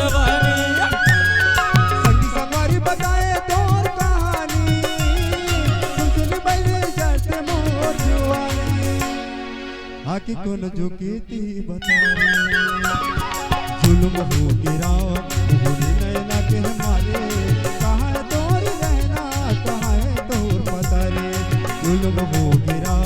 जवानी संगी संगवारी बताए तोर कहानी सुन बैले जाते मोर जुआनी आकी कौन झुकीती बतानी जुल्म हो गिरा भूली नैना के हमारे कहाँ है तोर रहना कहाँ है तोर पता रे जुल्म हो गिरा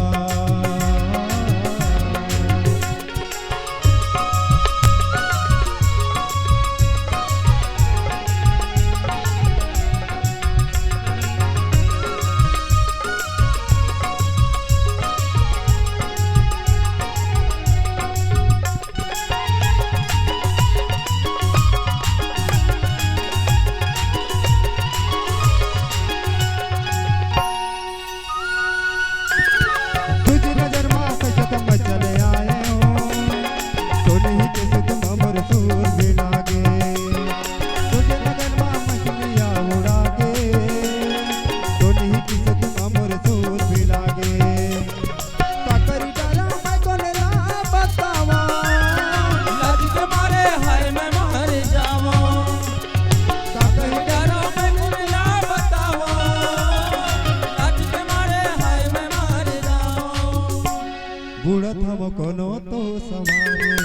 बुढ़त हम कोनो तो सवारे